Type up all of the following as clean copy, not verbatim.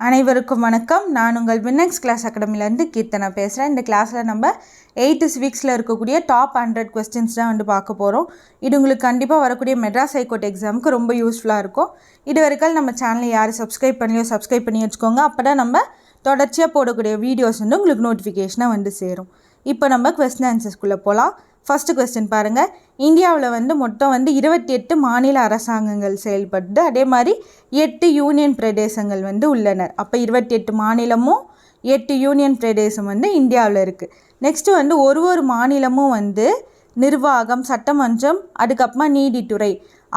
அனைவருக்கும் வணக்கம். நான் உங்கள் வின்னெக்ஸ் கிளாஸ் அகாடமிலேருந்து கீர்த்தனா பேசுகிறேன். இந்த கிளாஸில் நம்ம 8th சிவிக்ஸில் இருக்கக்கூடிய டாப் 100 கொஸ்டின்ஸ் தான் பார்க்க போகிறோம். இது உங்களுக்கு கண்டிப்பாக வரக்கூடிய மெட்ராஸ் ஹைகோர்ட் எக்ஸாமுக்கு ரொம்ப யூஸ்ஃபுல்லாக இருக்கும். இது வரைக்கும் நம்ம சேனலை யார் சப்ஸ்கிரைப் பண்ணலையோ சப்ஸ்கிரைப் பண்ணி வச்சுக்கோங்க. அப்போ தான் நம்ம தொடர்ச்சியாக போடக்கூடிய வீடியோஸ் உங்களுக்கு நோட்டிஃபிகேஷனாக சேரும். இப்போ நம்ம கொஸ்டின் ஆன்சர்ஸ்குள்ளே போகலாம். ஃபஸ்ட்டு கொஸ்டின் பாருங்கள். இந்தியாவில் மொத்தம் 28 மாநில அரசாங்கங்கள் செயல்படுது. அதே மாதிரி 8 யூனியன் பிரதேசங்கள் உள்ளனர். அப்போ 28 மாநிலமும் 8 யூனியன் பிரதேசம் இந்தியாவில் இருக்குது. நெக்ஸ்ட்டு ஒரு மாநிலமும் நிர்வாகம், சட்டமன்றம், அதுக்கப்புறமா நீதித்துறை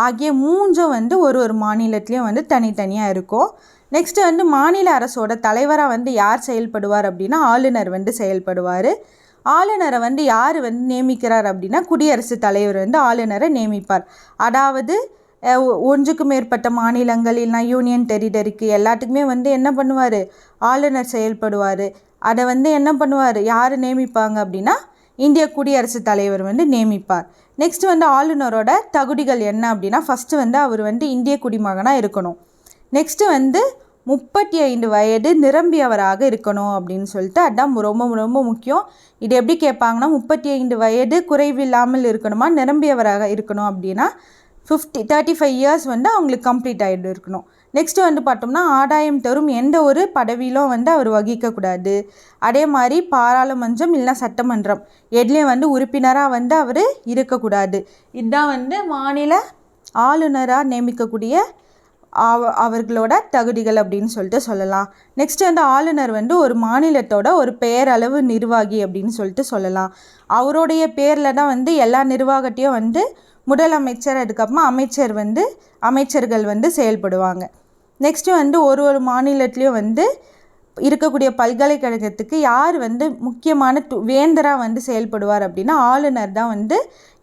ஆகிய மூன்றும் ஒரு மாநிலத்துலேயும் தனித்தனியாக இருக்கும். நெக்ஸ்ட்டு மாநில அரசோட தலைவராக யார் செயல்படுவார் அப்படின்னா ஆளுநர் செயல்படுவார். ஆளுநரை யார் நியமிக்கிறார் அப்படின்னா குடியரசுத் தலைவர் ஆளுநரை நியமிப்பார். அதாவது ஒன்றுக்கு மேற்பட்ட மாநிலங்கள் இல்லைனா யூனியன் டெரிட்டரிக்கு எல்லாத்துக்குமே என்ன பண்ணுவார், ஆளுநர் செயல்படுவார். அதை என்ன பண்ணுவார், யார் நியமிப்பாங்க அப்படின்னா இந்திய குடியரசுத் தலைவர் நியமிப்பார். நெக்ஸ்ட் ஆளுநரோட தகுதிகள் என்ன அப்படின்னா ஃபஸ்ட்டு அவர் இந்திய குடிமகனாக இருக்கணும். நெக்ஸ்ட்டு 35 வயது நிரம்பியவராக இருக்கணும் அப்படின்னு சொல்லிட்டு அதான் ரொம்ப ரொம்ப முக்கியம். இது எப்படி கேட்பாங்கன்னா 35 வயது குறைவில்லாமல் இருக்கணுமா, நிரம்பியவராக இருக்கணும் அப்படின்னா 35 இயர்ஸ் அவங்களுக்கு கம்ப்ளீட் ஆகிட்டு இருக்கணும். நெக்ஸ்ட்டு பார்த்தோம்னா ஆதாயம் தரும் எந்த ஒரு பதவியிலும் அவர் வகிக்கக்கூடாது. அதே மாதிரி பாராளுமன்றம் இல்லைனா சட்டமன்றம் எதுலேயும் உறுப்பினராக அவர் இருக்கக்கூடாது. இதுதான் மாநில ஆளுநராக நியமிக்கக்கூடிய அவர்களோட தகுதிகள் அப்படின்னு சொல்லிட்டு சொல்லலாம். நெக்ஸ்ட்டு ஆளுநர் ஒரு மாநிலத்தோட ஒரு பெயரளவு நிர்வாகி அப்படின்னு சொல்லிட்டு சொல்லலாம். அவருடைய பேரில் தான் எல்லா நிர்வாகத்தையும் முதலமைச்சர், அதுக்கப்புறமா அமைச்சர்கள் செயல்படுவாங்க. நெக்ஸ்ட்டு ஒரு மாநிலத்துலேயும் இருக்கக்கூடிய பல்கலைக்கழகத்துக்கு யார் முக்கியமான வேந்தராக செயல்படுவார் அப்படின்னா ஆளுநர் தான்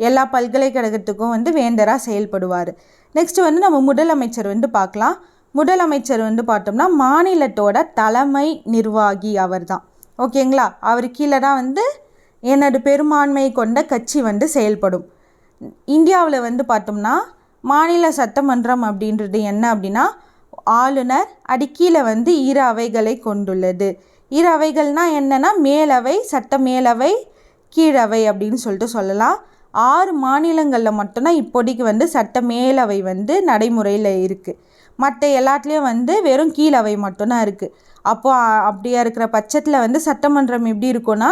எல்லா பல்கலைக்கழகத்துக்கும் வேந்தராக செயல்படுவார். நெக்ஸ்ட்டு நம்ம முதலமைச்சர் பார்க்கலாம். முதலமைச்சர் பார்த்தோம்னா மாநிலத்தோட தலைமை நிர்வாகி அவர் தான். ஓகேங்களா? அவர் கீழே தான் எனது பெரும்பான்மை கொண்ட கட்சி செயல்படும். இந்தியாவில் பார்த்தோம்னா மாநில சட்டமன்றம் அப்படின்றது என்ன அப்படின்னா ஆளுநர், அது கீழே இரு அவைகளை கொண்டுள்ளது. இரு அவைகள்னால் என்னென்னா மேலவை, சட்ட மேலவை, கீழவை அப்படின்னு சொல்லிட்டு சொல்லலாம். 6 மாநிலங்களில் மட்டும்தான் இப்போதைக்கு சட்ட மேலவை நடைமுறையில் இருக்குது. மற்ற எல்லாத்துலேயும் வெறும் கீழவை மட்டும்தான் இருக்குது. அப்போது அப்படியா இருக்கிற பட்சத்தில் சட்டமன்றம் எப்படி இருக்குன்னா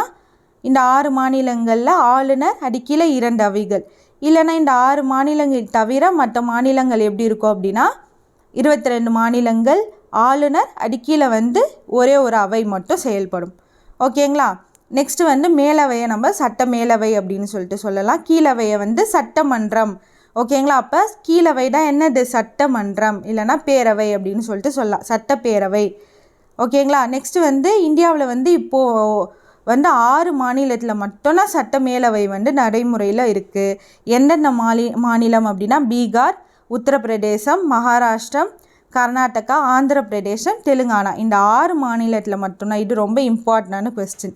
இந்த 6 மாநிலங்களில் ஆளுநர், அது கீழே 2 அவைகள். இல்லைன்னா இந்த 6 மாநிலங்கள் தவிர மற்ற மாநிலங்கள் எப்படி இருக்கும் அப்படின்னா 22 மாநிலங்கள், ஆளுநர், அது கீழே ஒரே ஒரு அவை மட்டும் செயல்படும். ஓகேங்களா? நெக்ஸ்ட்டு மேலவையை நம்ம சட்ட மேலவை அப்படின்னு சொல்லிட்டு சொல்லலாம். கீழவையை சட்டமன்றம். ஓகேங்களா? அப்போ கீழவை தான் என்னது, சட்டமன்றம் இல்லைனா பேரவை அப்படின்னு சொல்லிட்டு சொல்லலாம், சட்டப்பேரவை. ஓகேங்களா? நெக்ஸ்ட்டு இந்தியாவில் இப்போது 6 மாநிலத்தில் மட்டும்தான் சட்ட மேலவை நடைமுறையில் இருக்குது. எந்தெந்த மாநிலம் அப்படின்னா பீகார், உத்தரப்பிரதேசம், மகாராஷ்டிரம், கர்நாடகா, ஆந்திர பிரதேசம், தெலுங்கானா. இந்த 6 மாநிலத்தில் மட்டும்தான். இது ரொம்ப இம்பார்ட்டண்டான கொஸ்டின்.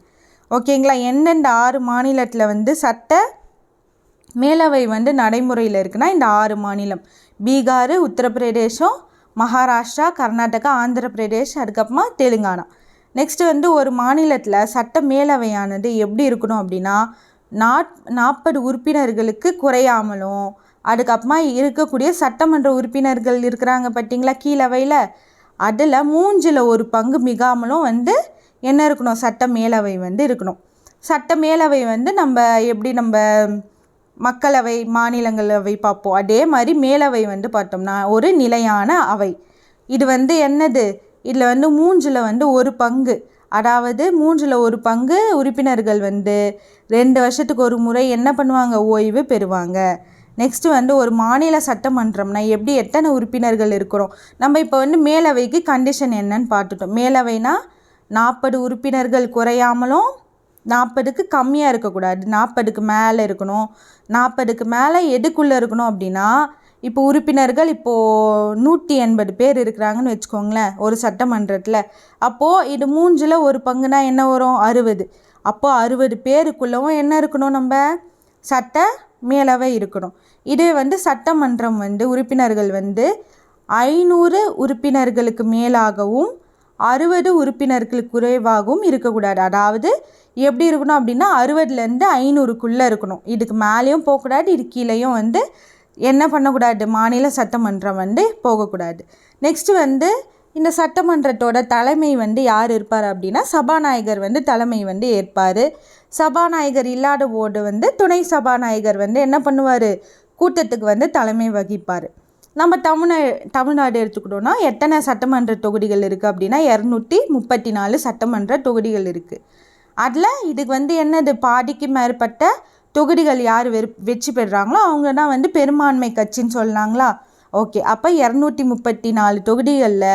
ஓகேங்களா? எந்தெந்த 6 மாநிலத்தில் சட்ட மேலவை நடைமுறையில் இருக்குன்னா இந்த 6 மாநிலம் பீகார், உத்தரப்பிரதேசம், மகாராஷ்டிரா, கர்நாடகா, ஆந்திர பிரதேஷ், அதுக்கப்புறமா தெலுங்கானா. நெக்ஸ்ட்டு ஒரு மாநிலத்தில் சட்ட மேலவையானது எப்படி இருக்கணும் அப்படின்னா 40 உறுப்பினர்களுக்கு குறையாமலும், அதுக்கப்புறமா இருக்கக்கூடிய சட்டமன்ற உறுப்பினர்கள் இருக்கிறாங்க பார்த்தீங்களா கீழவையில், அதில் 3ல் 1 பங்கு மிகாமலும் என்ன இருக்கணும், சட்ட மேலவை இருக்கணும். சட்ட மேலவை நம்ம எப்படி நம்ம மக்களவை, மாநிலங்களவை பார்ப்போம், அதே மாதிரி மேலவை பார்த்தோம்னா ஒரு நிலையான அவை. இது என்னது, இதில் 3ல் 1 பங்கு, அதாவது 3ல் 1 பங்கு உறுப்பினர்கள் 2 வருஷத்துக்கு ஒரு முறை என்ன பண்ணுவாங்க, ஓய்வு பெறுவாங்க. நெக்ஸ்ட்டு ஒரு மாநில சட்டமன்றம்னா எப்படி எத்தனை உறுப்பினர்கள் இருக்கிறோம். நம்ம இப்போ மேலவைக்கு கண்டிஷன் என்னன்னு பார்த்துட்டோம். மேலவைனா 40 உறுப்பினர்கள் குறையாமலும் 40க்கு கம்மியாக இருக்கக்கூடாது, 40க்கு மேலே இருக்கணும். 40க்கு மேலே எதுக்குள்ளே இருக்கணும் அப்படின்னா இப்போ உறுப்பினர்கள் இப்போது 180 பேர் இருக்கிறாங்கன்னு வச்சுக்கோங்களேன் ஒரு சட்டமன்றத்தில். அப்போது இது 3ல் 1 பங்குனா என்ன வரும், 60. அப்போது 60 பேருக்குள்ளவும் என்ன இருக்கணும், நம்ம சட்ட மேலவை இருக்கணும். இதே சட்டமன்றம் உறுப்பினர்கள் 500 உறுப்பினர்களுக்கு மேலாகவும் 60 உறுப்பினர்களுக்கு குறைவாகவும் இருக்கக்கூடாது. அதாவது எப்படி இருக்கணும் அப்படின்னா 60லேருந்து 500க்குள்ளே இருக்கணும். இதுக்கு மேலேயும் போகக்கூடாது, இது கீழேயும் வந்து என்ன பண்ணக்கூடாது, மாநில சட்டமன்றம் வந்து போகக்கூடாது. நெக்ஸ்ட்டு வந்து இந்த சட்டமன்றத்தோட தலைமை வந்து யார் இருப்பார் அப்படின்னா சபாநாயகர் வந்து தலைமை வந்து ஏற்பார். சபாநாயகர் இல்லாத போது வந்து துணை சபாநாயகர் வந்து என்ன பண்ணுவார், கூட்டத்துக்கு வந்து தலைமை வகிப்பார். நம்ம தமிழ்நாடு எடுத்துக்கிட்டோன்னா எத்தனை சட்டமன்ற தொகுதிகள் இருக்குது அப்படின்னா 234 சட்டமன்ற தொகுதிகள் இருக்குது. அதில் இதுக்கு வந்து என்னது, பாதிக்கு மேற்பட்ட தொகுதிகள் யார் வெற்றி பெறுறாங்களோ அவங்க தான் வந்து பெரும்பான்மை கட்சின்னு சொல்லலாங்களா. ஓகே, அப்போ 234 தொகுதிகளில்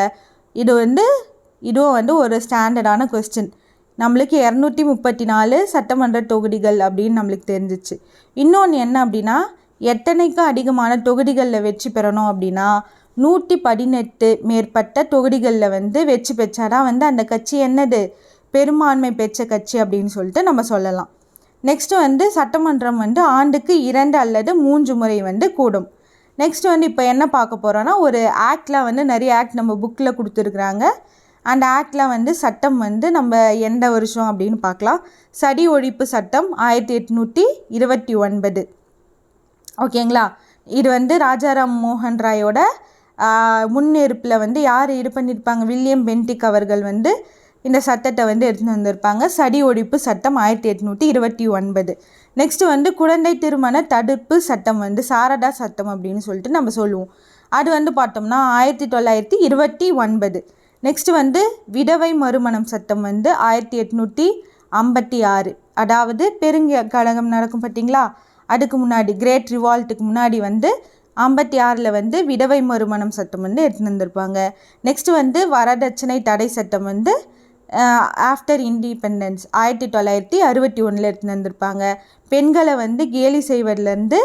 இதுவும் வந்து ஒரு ஸ்டாண்டர்டான கொஸ்டின். நம்மளுக்கு 234 சட்டமன்ற தொகுதிகள் அப்படின்னு நம்மளுக்கு தெரிஞ்சிச்சு. இன்னொன்று என்ன அப்படின்னா எத்தனைக்கு அதிகமான தொகுதிகளில் வெற்றி பெறணும் அப்படின்னா 118 மேற்பட்ட தொகுதிகளில் வந்து வெற்றி பெற்றாதான் வந்து அந்த கட்சி என்னது, பெரும்பான்மை பெற்ற கட்சி அப்படின்னு சொல்லிட்டு நம்ம சொல்லலாம். நெக்ஸ்ட்டு வந்து சட்டமன்றம் வந்து ஆண்டுக்கு 2 அல்லது 3 முறை வந்து கூடும். நெக்ஸ்ட் வந்து இப்போ என்ன பார்க்க போகிறோன்னா ஒரு ஆக்டில் வந்து நிறைய ஆக்ட் நம்ம புக்கில் கொடுத்துருக்குறாங்க. அந்த ஆக்டில் வந்து சட்டம் வந்து நம்ம எந்த வருஷம் அப்படின்னு பார்க்கலாம். சதி ஒழிப்பு சட்டம் 1829. ஓகேங்களா. இது வந்து ராஜாராம் மோகன் ராயோட முன்னெடுப்பில் வந்து யார் இது பண்ணியிருப்பாங்க, வில்லியம் பென்டிக் அவர்கள் வந்து இந்த சட்டத்தை வந்து எடுத்துகிட்டு வந்திருப்பாங்க. சதி ஒழிப்பு சட்டம் 1829. நெக்ஸ்ட்டு வந்து குழந்தை திருமண தடுப்பு சட்டம் வந்து சாரதா சட்டம் அப்படின்னு சொல்லிட்டு நம்ம சொல்லுவோம். அது வந்து பார்த்தோம்னா 1929. நெக்ஸ்ட்டு வந்து விதவை மறுமணம் சட்டம் வந்து 1856. அதாவது பெருங்கலகம் நடக்கும் பார்த்தீங்களா, அதுக்கு முன்னாடி கிரேட் ரிவால்ட்டுக்கு முன்னாடி வந்து 56 வந்து விதவை மறுமணம் சட்டம் வந்து எடுத்துகிட்டு வந்திருப்பாங்க. நெக்ஸ்ட்டு வந்து வரதட்சணை தடை சட்டம் வந்து ஆஃப்டர் இண்டிபெண்டன்ஸ் 1961 எடுத்துகிட்டு வந்திருப்பாங்க. பெண்களை வந்து கேலி செய்வதிலேருந்து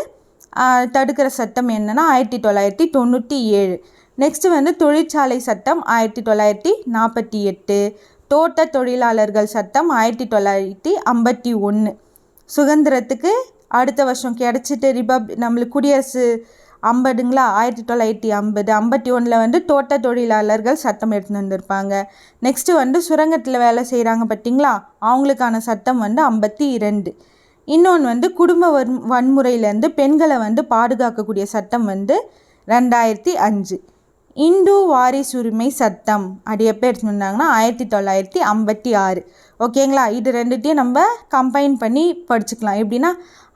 தடுக்கிற சட்டம் என்னென்னா 1997. நெக்ஸ்ட்டு வந்து தொழிற்சாலை சட்டம் 1948. தோட்ட தொழிலாளர்கள் சட்டம் 1951. சுதந்திரத்துக்கு அடுத்த வருஷம் கிடச்சிட்டு நம்மளுக்கு குடியரசு 50ங்களா, 1950. 51 வந்து தோட்ட தொழிலாளர்கள் சட்டம் எடுத்துன்னு வந்திருப்பாங்க. நெக்ஸ்ட்டு வந்து சுரங்கத்தில் வேலை செய்கிறாங்க பார்த்தீங்களா, அவங்களுக்கான சட்டம் வந்து 52. இன்னொன்று வந்து குடும்ப வன்முறையிலேருந்து பெண்களை வந்து பாதுகாக்கக்கூடிய சட்டம் வந்து 2005. இந்து வாரிசுரிமை சட்டம் அது எப்போ எடுத்துன்னு வந்தாங்கன்னா 1956. ஓகேங்களா. இது ரெண்டுத்தையும் நம்ம கம்பைன் பண்ணி படிச்சுக்கலாம். எப்படின்னா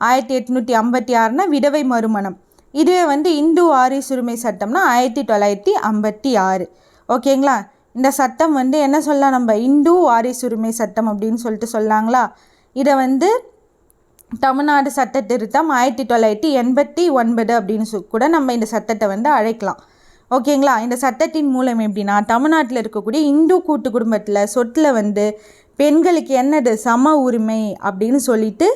1856னா விதவை மறுமணம், இதுவே வந்து இந்து வாரிசுரிமை சட்டம்னா 1956. ஓகேங்களா. இந்த சட்டம் வந்து என்ன சொல்லலாம், நம்ம இந்து வாரிசுரிமை சட்டம் அப்படின்னு சொல்லிட்டு சொல்லாங்களா. இதை வந்து தமிழ்நாடு சட்ட திருத்தம் 1989 அப்படின்னு கூட நம்ம இந்த சட்டத்தை வந்து அழைக்கலாம். ஓகேங்களா. இந்த சட்டத்தின் மூலம் எப்படின்னா தமிழ்நாட்டில் இருக்கக்கூடிய இந்து கூட்டு குடும்பத்தில் சொத்தில் வந்து பெண்களுக்கு என்னது சம உரிமை அப்படின்னு சொல்லிட்டு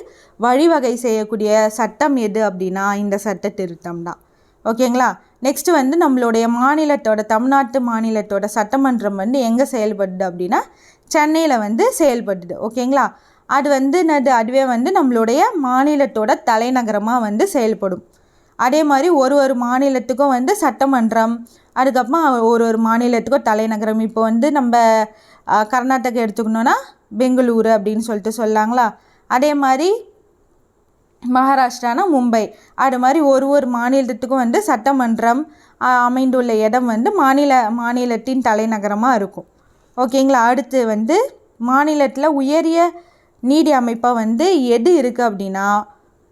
வழிவகை செய்யக்கூடிய சட்டம் எது அப்படின்னா இந்த சட்ட திருத்தம் தான். ஓகேங்களா. நெக்ஸ்ட்டு வந்து நம்மளுடைய தமிழ்நாட்டு மாநிலத்தோட சட்டமன்றம் வந்து எங்கே செயல்படுது அப்படின்னா சென்னையில் வந்து செயல்படுது. ஓகேங்களா. அது வந்து அதுவே வந்து நம்மளுடைய மாநிலத்தோட தலைநகரமாக வந்து செயல்படும். அதே மாதிரி ஒரு மாநிலத்துக்கும் வந்து சட்டமன்றம், அதுக்கப்புறமா ஒரு மாநிலத்துக்கும் தலைநகரம். இப்போ வந்து நம்ம கர்நாடகா எடுத்துக்கணுன்னா பெங்களூரு அப்படின்னு சொல்லிட்டு சொல்லாங்களா. அதே மாதிரி மகாராஷ்டிரானா மும்பை. அது மாதிரி ஒரு மாநிலத்துக்கும் வந்து சட்டமன்றம் அமைந்துள்ள இடம் வந்து மாநிலத்தின் தலைநகரமாக இருக்கும். ஓகேங்களா. அடுத்து வந்து மாநிலத்தில் உயரிய நீதி அமைப்பாக வந்து எது இருக்குது அப்படின்னா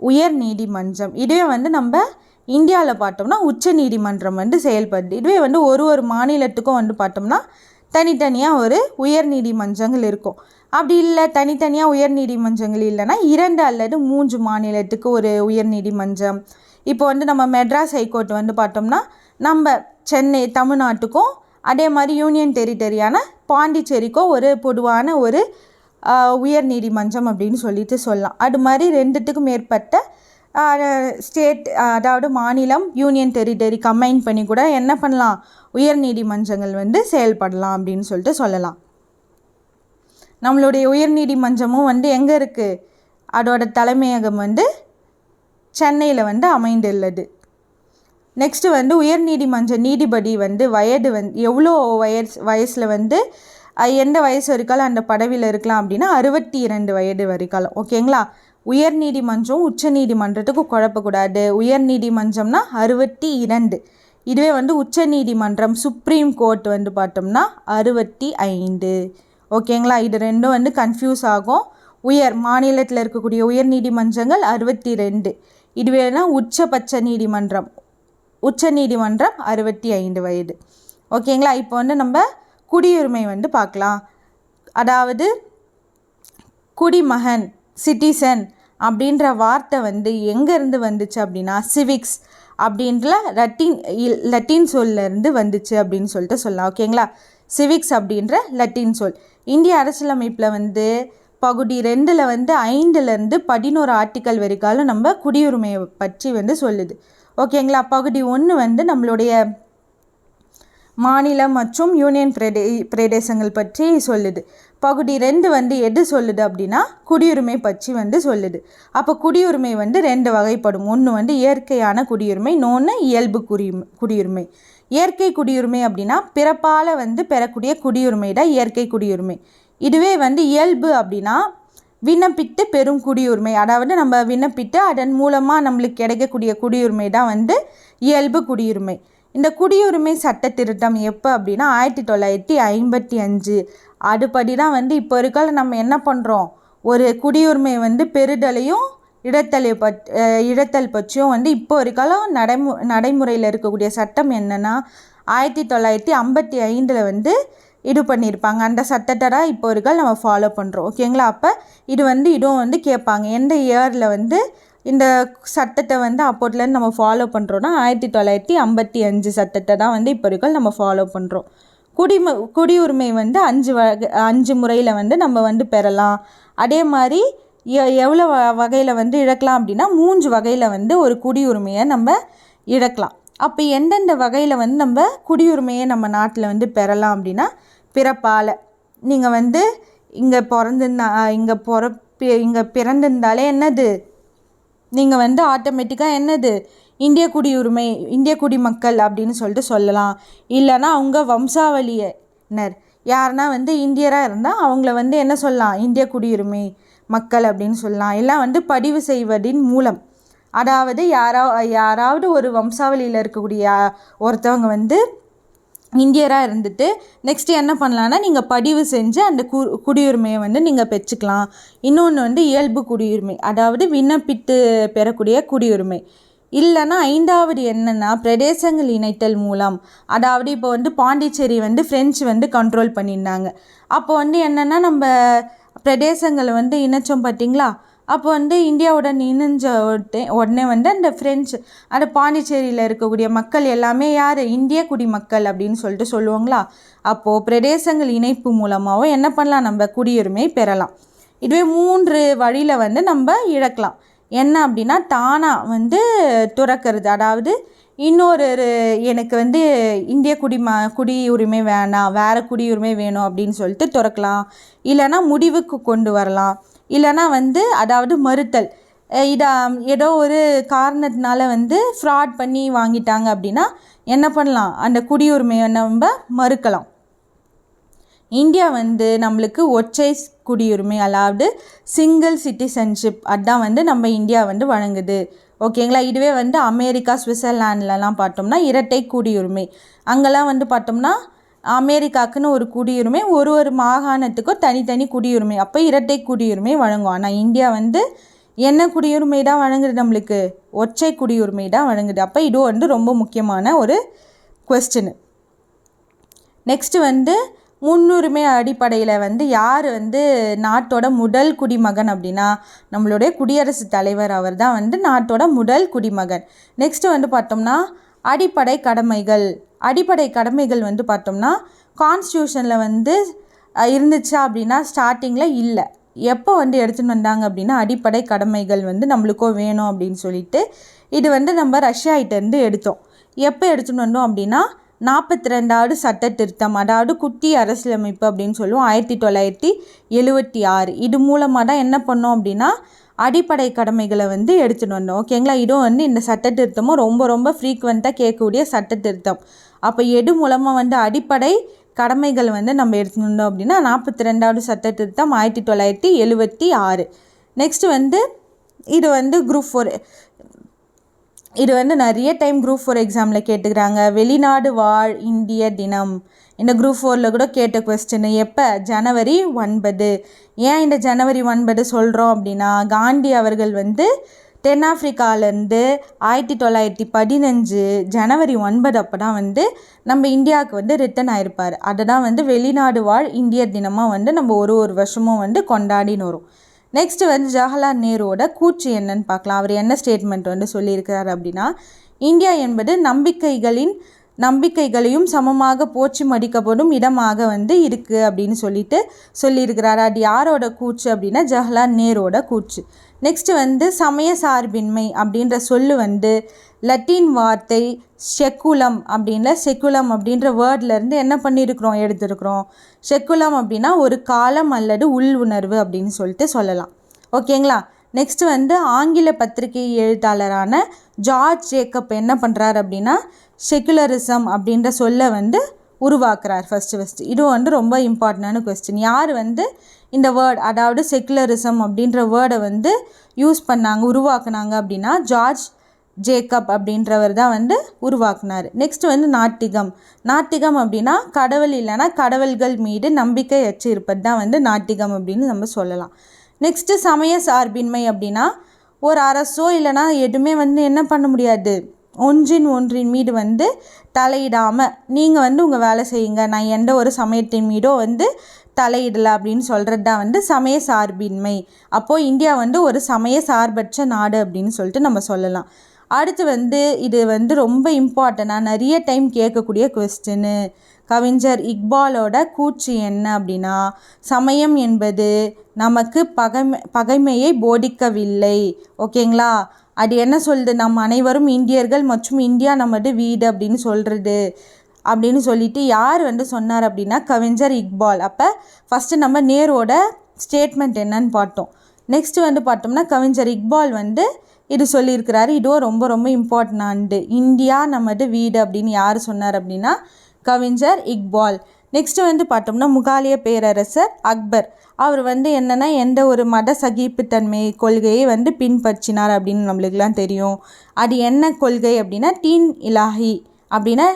உயர் நீதிமன்றம். இதுவே வந்து நம்ம இந்தியாவில் பார்த்தோம்னா உச்ச நீதிமன்றம் வந்து செயல்படுது. இதுவே வந்து ஒரு மாநிலத்துக்கும் வந்து பார்த்தோம்னா தனித்தனியாக ஒரு உயர் நீதிமன்றங்கள் இருக்கும். அப்படி இல்லை, தனித்தனியாக உயர் நீதிமன்றங்கள் இல்லைன்னா 2 அல்லது 3 மாநிலத்துக்கு ஒரு உயர் நீதிமன்றம். இப்போ வந்து நம்ம மெட்ராஸ் ஹைகோர்ட் வந்து பார்த்தோம்னா நம்ம சென்னை தமிழ்நாட்டுக்கும் அதே மாதிரி யூனியன் டெரிட்டரியான பாண்டிச்சேரிக்கோ ஒரு பொதுவான ஒரு உயர் நீதிமன்றம் அப்படின்னு சொல்லிட்டு சொல்லலாம். அது மாதிரி 2த்துக்கும் மேற்பட்ட ஸ்டேட், அதாவது மாநிலம், யூனியன் டெரிட்டரி கம்பைன் பண்ணி கூட என்ன பண்ணலாம், உயர் நீதிமன்றங்கள் வந்து செயல்படலாம் அப்படின்னு சொல்லிட்டு சொல்லலாம். நம்மளுடைய உயர் நீதிமன்றமும் வந்து எங்கே இருக்குது, அதோட தலைமையகம் வந்து சென்னையில் வந்து அமைந்துள்ளது. நெக்ஸ்ட்டு வந்து உயர் நீதிமன்ற நீதிபதி வந்து வயது வந்து எவ்வளோ வயசில் வந்து எந்த வயசு வரைக்காலும் அந்த பதவியில் இருக்கலாம் அப்படின்னா 62 வயது வரைக்காலம். ஓகேங்களா? உயர் நீதிமன்றம் உச்ச நீதிமன்றத்துக்கு குழப்பக்கூடாது. உயர் நீதிமன்றம்னா 62, இதுவே வந்து உச்ச நீதிமன்றம் சுப்ரீம் கோர்ட் வந்து பார்த்தோம்னா 65. ஓகேங்களா? இது ரெண்டும் வந்து கன்ஃபியூஸ் ஆகும். மாநிலத்தில் இருக்கக்கூடிய உயர் நீதிமன்றங்கள் 62, இதுவேனா உச்ச நீதிமன்றம் 65 வயது. ஓகேங்களா? இப்போ வந்து நம்ம குடியுரிமை வந்து பார்க்கலாம். அதாவது குடிமகன், சிட்டிசன் அப்படின்ற வார்த்தை வந்து எங்கேருந்து வந்துச்சு அப்படின்னா சிவிக்ஸ் அப்படின்ற லத்தீன் சொல்லேருந்து வந்துச்சு அப்படின்னு சொல்லிட்டு சொல்லலாம். ஓகேங்களா? சிவிக்ஸ் அப்படின்ற லத்தீன் சொல் இந்திய அரசியலமைப்பில் வந்து பகுதி 2ல் வந்து 5லேருந்து 11 ஆர்டிக்கல் வரைக்காலும் நம்ம குடியுரிமையை பற்றி வந்து சொல்லுது. ஓகேங்களா? பகுதி 1 வந்து நம்மளுடைய மாநிலம் மற்றும் யூனியன் பிரதேசங்கள் பற்றி சொல்லுது. பகுதி 2 வந்து எது சொல்லுது அப்படின்னா குடியுரிமை பற்றி வந்து சொல்லுது. அப்போ குடியுரிமை வந்து 2 வகைப்படும். ஒன்று வந்து இயற்கையான குடியுரிமை, இன்னொன்று இயல்பு குடியுரிமை. இயற்கை குடியுரிமை அப்படின்னா பிறப்பால் வந்து பெறக்கூடிய குடியுரிமை தான் இயற்கை குடியுரிமை. இதுவே வந்து இயல்பு அப்படின்னா விண்ணப்பித்து பெறும் குடியுரிமை, அதாவது நம்ம விண்ணப்பித்து அதன் மூலமாக நம்மளுக்கு கிடைக்கக்கூடிய குடியுரிமை தான் வந்து இயல்பு குடியுரிமை. இந்த குடியுரிமை சட்ட திருத்தம் எப்போ அப்படின்னா 1955. அதுபடி தான் வந்து இப்போ இருக்கால நம்ம என்ன பண்ணுறோம், ஒரு குடியுரிமை வந்து பெறுதலையும் இழத்தல் பற்றியும் வந்து இப்போ இருக்காலும் நடைமுறையில் இருக்கக்கூடிய சட்டம் என்னென்னா 1955 வந்து இது பண்ணியிருப்பாங்க. அந்த சட்டத்தை தான் இப்போ இருக்கால் நம்ம ஃபாலோ பண்ணுறோம். ஓகேங்களா? அப்போ இதுவும் வந்து கேட்பாங்க, எந்த இயரில் வந்து இந்த சட்டத்தை வந்து அப்போட்லேருந்து நம்ம ஃபாலோ பண்ணுறோன்னா 1955 சட்டத்தை தான் வந்து இப்போ இருக்கால் நம்ம ஃபாலோ பண்ணுறோம். குடியுரிமை வந்து 5 முறையில் வந்து நம்ம வந்து பெறலாம். அதே மாதிரி எவ்வளோ வகையில் வந்து இழக்கலாம் அப்படின்னா 3 வகையில் வந்து ஒரு குடியுரிமையை நம்ம இழக்கலாம். அப்போ எந்தெந்த வகையில் வந்து நம்ம குடியுரிமையை நம்ம நாட்டில் வந்து பெறலாம் அப்படின்னா பிறப்பால், நீங்கள் வந்து இங்கே பிறந்திருந்தாலே என்னது, நீங்கள் வந்து ஆட்டோமேட்டிக்காக என்னது இந்திய குடிமக்கள் அப்படின்னு சொல்லிட்டு சொல்லலாம். இல்லைனா அவங்க வம்சாவளியினர் யாருன்னா வந்து இந்தியராக இருந்தால் அவங்கள வந்து என்ன சொல்லலாம், இந்திய குடியுரிமை மக்கள் அப்படின்னு சொல்லலாம். எல்லாம் வந்து பதிவு செய்வதின் மூலம், அதாவது யாராவது ஒரு வம்சாவளியில் இருக்கக்கூடிய ஒருத்தவங்க வந்து இந்தியராக இருந்துட்டு நெக்ஸ்ட்டு என்ன பண்ணலான்னா நீங்கள் பதிவு செஞ்சு அந்த குடியுரிமையை வந்து நீங்கள் பெற்றுக்கலாம். இன்னொன்று வந்து இயல்பு குடியுரிமை, அதாவது விண்ணப்பித்து பெறக்கூடிய குடியுரிமை. இல்லைன்னா 5வது என்னென்னா பிரதேசங்கள் இணைத்தல் மூலம், அதாவது இப்போ வந்து பாண்டிச்சேரி வந்து ஃப்ரெஞ்சு வந்து கண்ட்ரோல் பண்ணியிருந்தாங்க. அப்போ வந்து என்னென்னா நம்ம பிரதேசங்களை வந்து இணைச்சோம் பார்த்திங்களா, அப்போ வந்து இந்தியாவுடன் இணைஞ்ச உடனே வந்து அந்த ஃப்ரெஞ்சு அந்த பாண்டிச்சேரியில் இருக்கக்கூடிய மக்கள் எல்லாமே யார், இந்திய குடிமக்கள் அப்படின்னு சொல்லிட்டு சொல்லுவாங்களா. அப்போது பிரதேசங்கள் இணைப்பு மூலமாகவும் என்ன பண்ணலாம், நம்ம குடியுரிமை பெறலாம். இதுவே 3 வழியில் வந்து நம்ம இழக்கலாம். என்ன அப்படின்னா தானாக வந்து துறக்கிறது, அதாவது எனக்கு வந்து இந்திய குடியுரிமை வேணாம், வேறு குடியுரிமை வேணும் அப்படின்னு சொல்லிட்டு துறக்கலாம். இல்லைனா முடிவுக்கு கொண்டு வரலாம். இல்லைனா வந்து அதாவது மறுத்தல், ஏதோ ஒரு காரணத்தினால வந்து ஃப்ராட் பண்ணி வாங்கிட்டாங்க அப்படின்னா என்ன பண்ணலாம், அந்த குடியுரிமையை நம்ம மறுக்கலாம். இந்தியா வந்து நம்மளுக்கு ஒற்றை குடியுரிமை, அதாவது சிங்கிள் சிட்டிசன்ஷிப், அதுதான் வந்து நம்ம இந்தியா வந்து வழங்குது. ஓகேங்களா? இதுவே வந்து அமெரிக்கா, சுவிட்சர்லாண்ட்லலாம் பார்த்தோம்னா இரட்டை குடியுரிமை. அங்கெல்லாம் வந்து பார்த்தோம்னா அமெரிக்காவுக்குன்னு ஒரு குடியுரிமை, ஒரு மாகாணத்துக்கும் தனித்தனி குடியுரிமை, அப்போ இரட்டை குடியுரிமை வழங்கும். ஆனால் இந்தியா வந்து என்ன குடியுரிமை தான் வழங்குது, நம்மளுக்கு ஒற்றை குடியுரிமை தான் வழங்குது. அப்போ இது வந்து ரொம்ப முக்கியமான ஒரு கொஸ்டின். நெக்ஸ்ட்டு வந்து முன்னுரிமை அடிப்படையில் வந்து யார் வந்து நாட்டோட முதல் குடிமகன் அப்படின்னா நம்மளுடைய குடியரசுத் தலைவர், அவர் தான் வந்து நாட்டோட முதல் குடிமகன். நெக்ஸ்ட்டு வந்து பார்த்தோம்னா அடிப்படை கடமைகள் வந்து பார்த்தோம்னா கான்ஸ்டியூஷனில் வந்து இருந்துச்சா அப்படின்னா ஸ்டார்டிங்கில் இல்லை. எப்போ வந்து எடுத்துன்னு வந்தாங்க அப்படின்னா அடிப்படை கடமைகள் வந்து நம்மளுக்கும் வேணும் அப்படின்னு சொல்லிட்டு இது வந்து நம்ம ரஷ்யாகிட்டேருந்து எடுத்தோம். எப்போ எடுத்துன்னு வந்தோம் அப்படின்னா 42வது சட்ட திருத்தம், அதாவது குட்டி அரசியலமைப்பு அப்படின்னு சொல்லுவோம், 1976. இது மூலமாக தான் என்ன பண்ணோம் அப்படின்னா அடிப்படை கடமைகளை வந்து எடுத்துகிட்டு வந்தோம். ஓகேங்களா? இதுவும் வந்து இந்த சட்ட திருத்தமும் ரொம்ப ரொம்ப ஃப்ரீக்வெண்ட்டாக கேட்கக்கூடிய சட்ட திருத்தம். அப்போ எது மூலமாக வந்து அடிப்படை கடமைகள் வந்து நம்ம எடுத்துருந்தோம் அப்படின்னா 42வது சட்ட திருத்தம் 1976. நெக்ஸ்ட்டு வந்து இது வந்து குரூப் 4, இது வந்து நிறைய டைம் குரூப் 4 எக்ஸாமில் கேட்டுக்கிறாங்க. வெளிநாடு வாழ் இந்திய தினம் இந்த குரூப் 4ல் கூட கேட்ட கொஸ்டின். எப்போ? ஜனவரி 9. ஏன் இந்த ஜனவரி 9 சொல்கிறோம் அப்படின்னா, காந்தி அவர்கள் வந்து தென்னாப்பிரிக்காவிலேருந்து 1915 ஜனவரி 9 அப்போ தான் வந்து நம்ம இந்தியாவுக்கு வந்து ரிட்டன் ஆகிருப்பார். அதை தான் வந்து வெளிநாடு வாழ் இந்திய தினமாக வந்து நம்ம ஒரு வருஷமும் வந்து கொண்டாடின்னு வரும். நெக்ஸ்ட்டு வந்து ஜவஹர்லால் நேருவோட கூற்று என்னன்னு பார்க்கலாம். அவர் என்ன ஸ்டேட்மெண்ட் வந்து சொல்லியிருக்கிறார் அப்படின்னா, இந்தியா என்பது நம்பிக்கைகளையும் சமமாக போற்றி மதிக்கப்படும் இடமாக வந்து இருக்குது அப்படின்னு சொல்லியிருக்கிறார். அது யாரோட கூற்று அப்படின்னா ஜவஹர்லால் நேருவோட கூற்று. நெக்ஸ்ட்டு வந்து சமய சார்பின்மை அப்படின்ற சொல்லு வந்து லத்தீன் வார்த்தை செக்குலம் அப்படின்ற வேர்ட்லேருந்து என்ன பண்ணியிருக்கிறோம், எடுத்துருக்குறோம். செக்குலம் அப்படின்னா ஒரு காலம் அல்லது உள் உணர்வு அப்படின்னு சொல்லலாம். ஓகேங்களா? நெக்ஸ்ட்டு வந்து ஆங்கில பத்திரிகை எழுத்தாளரான ஜார்ஜ் ஜேக்கப் என்ன பண்ணுறார் அப்படின்னா செக்குலரிசம் அப்படின்ற சொல்லை வந்து உருவாக்குறார் ஃபஸ்ட்டு. இது வந்து ரொம்ப இம்பார்ட்டண்டான கொஸ்டின். யார் வந்து இந்த வேர்ட், அதாவது செக்குலரிசம் அப்படின்ற வேர்டை வந்து உருவாக்குனாங்க அப்படின்னா ஜார்ஜ் ஜேக்கப் அப்படின்றவர் தான் வந்து உருவாக்குனார். நெக்ஸ்ட்டு வந்து நாத்திகம் அப்படின்னா கடவுள் இல்லைனா கடவுள்கள் மீது நம்பிக்கை அற்று இருப்பது தான் வந்து நாத்திகம் அப்படின்னு நம்ம சொல்லலாம். நெக்ஸ்ட்டு சமய சார்பின்மை அப்படின்னா ஒரு அரசோ இல்லைனா எதுவுமே வந்து என்ன பண்ண முடியாது, ஒன்றின் மீது வந்து தலையிடாமல் நீங்கள் வந்து உங்கள் வேலை செய்யுங்க, நான் எந்த ஒரு சமயத்தின் மீதோ வந்து தலையிடலை அப்படின்னு சொல்கிறது தான் வந்து சமய சார்பின்மை. அப்போது இந்தியா வந்து ஒரு சமய சார்பற்ற நாடு அப்படின்னு சொல்லிட்டு நம்ம சொல்லலாம். அடுத்து வந்து இது வந்து ரொம்ப இம்பார்ட்டண்ட்டாக நிறைய டைம் கேட்கக்கூடிய கொஸ்டின்னு. கவிஞர் இக்பாலோட கூற்று என்ன அப்படின்னா, சமயம் என்பது நமக்கு பகைமையை போதிக்கவில்லை. ஓகேங்களா? அது என்ன சொல்லுது, நம்ம அனைவரும் இந்தியர்கள் மற்றும் இந்தியா நமது வீடு அப்படின்னு சொல்லிட்டு யார் வந்து சொன்னார் அப்படின்னா கவிஞர் இக்பால். அப்போ ஃபஸ்ட்டு நம்ம நேருவோட ஸ்டேட்மெண்ட் என்னன்னு பார்த்தோம். நெக்ஸ்ட்டு வந்து பார்த்தோம்னா கவிஞர் இக்பால் வந்து இது சொல்லியிருக்கிறாரு. இதுவும் ரொம்ப ரொம்ப இம்பார்ட்டன்டானது. இந்தியா நமது வீடு அப்படின்னு யார் சொன்னார் அப்படின்னா கவிஞர் இக்பால். நெக்ஸ்ட்டு வந்து பார்த்தோம்னா முகாலிய பேரரசர் அக்பர். அவர் வந்து என்னென்னா எந்த ஒரு மத சகிப்புத்தன்மை கொள்கையை வந்து பின்பற்றினார் அப்படின்னு நம்மளுக்கெல்லாம் தெரியும். அது என்ன கொள்கை அப்படின்னா தீன் இலாஹி அப்படின்னா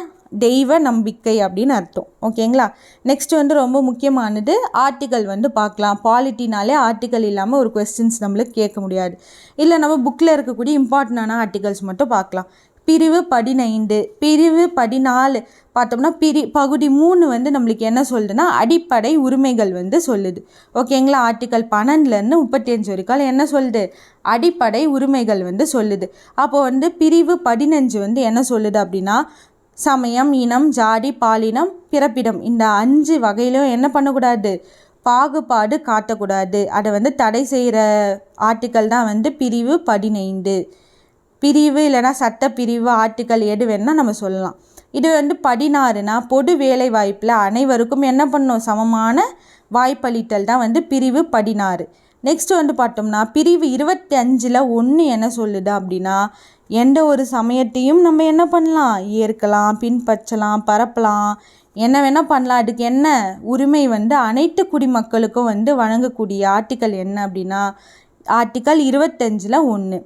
தெய்வ நம்பிக்கை அப்படின்னு அர்த்தம். ஓகேங்களா? நெக்ஸ்ட் வந்து ரொம்ப முக்கியமானது ஆர்டிக்கல் வந்து பார்க்கலாம். பாலிட்டினாலே ஆர்டிக்கல் இல்லாமல் ஒரு கொஸ்டின்ஸ் நம்மளுக்கு கேட்க முடியாது. இல்லை நம்ம புக்கில் இருக்கக்கூடிய இம்பார்ட்டண்டான ஆர்டிகல்ஸ் மட்டும் பார்க்கலாம். பிரிவு 15, பிரிவு 14 பார்த்தோம்னா பகுதி 3 வந்து நம்மளுக்கு என்ன சொல்லுதுன்னா அடிப்படை உரிமைகள் வந்து சொல்லுது. ஓகேங்களா? ஆர்டிக்கல் 12லேருந்து 35 வரைக்கும் என்ன சொல்லுது, அடிப்படை உரிமைகள் வந்து சொல்லுது. அப்போது வந்து பிரிவு 15 வந்து என்ன சொல்லுது அப்படின்னா சமயம், இனம், ஜாதி, பாலினம், பிறப்பிடம் இந்த 5 வகையிலும் என்ன பண்ணக்கூடாது, பாகுபாடு காட்டக்கூடாது. அதை வந்து தடை செய்கிற ஆர்டிக்கல் தான் வந்து பிரிவு 15. பிரிவு இல்லைனா சட்டப்பிரிவு ஆர்டிக்கல் எது வேணுன்னா நம்ம சொல்லலாம். இது வந்து 16னா பொது வேலை வாய்ப்பில் அனைவருக்கும் என்ன பண்ணணும், சமமான வாய்ப்பளித்தல் தான் வந்து பிரிவு 16. நெக்ஸ்ட் வந்து பார்த்தோம்னா பிரிவு 25ல் 1 என்ன சொல்லுது அப்படின்னா எந்த ஒரு சமயத்தையும் நம்ம என்ன பண்ணலாம், ஏற்கலாம், பின்பற்றலாம், பரப்பலாம், என்ன வேணால் பண்ணலாம். அதுக்கு என்ன உரிமை வந்து அனைத்து குடிமக்களுக்கும் வந்து வழங்கக்கூடிய ஆர்டிக்கல் என்ன அப்படின்னா ஆர்டிக்கல் 25ல் 1.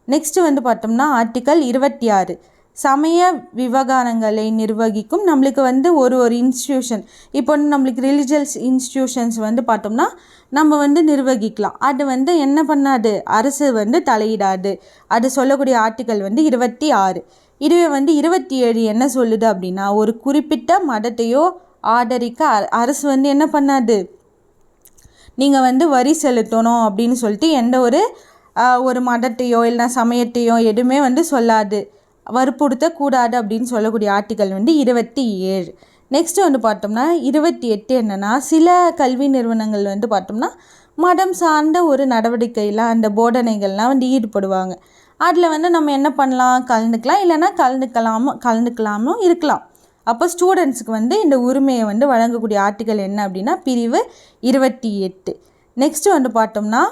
நெக்ஸ்ட்டு வந்து பார்த்தோம்னா ஆர்டிக்கல் 26 சமய விவகாரங்களை நிர்வகிக்கும் நம்மளுக்கு வந்து ஒரு இன்ஸ்டியூஷன். இப்போ நம்மளுக்கு ரிலிஜியஸ் இன்ஸ்டியூஷன்ஸ் வந்து பார்த்தோம்னா நம்ம வந்து நிர்வகிக்கலாம். அது வந்து என்ன பண்ணாது, அரசு வந்து தலையிடாது. அது சொல்லக்கூடிய ஆர்டிக்கல் வந்து 26. இதுவே வந்து 27 என்ன சொல்லுது அப்படின்னா ஒரு குறிப்பிட்ட மதத்தையோ ஆதரிக்க அரசு வந்து என்ன பண்ணாது, நீங்கள் வந்து வரி செலுத்தணும் அப்படின்னு சொல்லிட்டு எந்த ஒரு மதத்தையோ இல்லைனா சமயத்தையோ எதுவுமே வந்து சொல்லாது, வற்புறுத்தக்கூடாது அப்படின்னு சொல்லக்கூடிய ஆர்டிக்கல் வந்து 27. நெக்ஸ்ட்டு வந்து பார்த்தோம்னா 28 என்னென்னா சில கல்வி நிறுவனங்கள் வந்து பார்த்தோம்னா மதம் சார்ந்த ஒரு நடவடிக்கையெலாம் அந்த போதனைகள்லாம் வந்து ஈடுபடுவாங்க. அதில் வந்து நம்ம என்ன பண்ணலாம், கலந்துக்கலாம், இல்லைனா கலந்துக்கலாமும் இருக்கலாம். அப்போ ஸ்டூடெண்ட்ஸுக்கு வந்து இந்த உரிமையை வந்து வழங்கக்கூடிய ஆர்டிக்கல் என்ன அப்படின்னா பிரிவு 28. நெக்ஸ்ட்டு வந்து பார்த்தோம்னா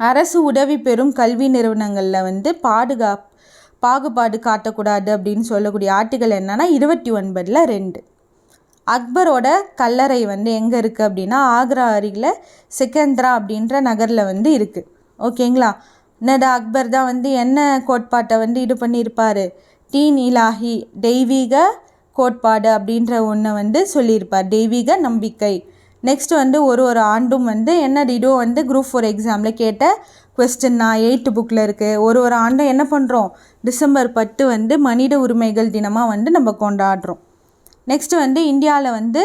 அரசு உதவி பெறும் கல்வி நிறுவனங்களில் வந்து பாகுபாடு காட்டக்கூடாது அப்படின்னு சொல்லக்கூடிய ஆர்டிக்கல் என்னன்னா 29ல் 2. அக்பரோட கல்லறை வந்து எங்கே இருக்குது அப்படின்னா ஆக்ரா அருகில் சிக்கந்திரா அப்படின்ற நகரில் வந்து இருக்குது. ஓகேங்களா. என்னடா அக்பர் தான் வந்து என்ன கோட்பாட்டை வந்து இது பண்ணியிருப்பார், தீன் இலாஹி தெய்வீக கோட்பாடு அப்படின்ற ஒன்றை வந்து சொல்லியிருப்பார், தெய்வீக நம்பிக்கை. நெக்ஸ்ட் வந்து ஒரு ஆண்டும் வந்து என்ன இதுவும் வந்து குரூப் 4 எக்ஸாமில் கேட்ட கொஸ்டின் தான் 8th புக்கில் இருக்குது. ஒரு ஆண்டும் என்ன பண்ணுறோம், December 10 வந்து மனித உரிமைகள் தினமாக வந்து நம்ம கொண்டாடுறோம். நெக்ஸ்ட்டு வந்து இந்தியாவில் வந்து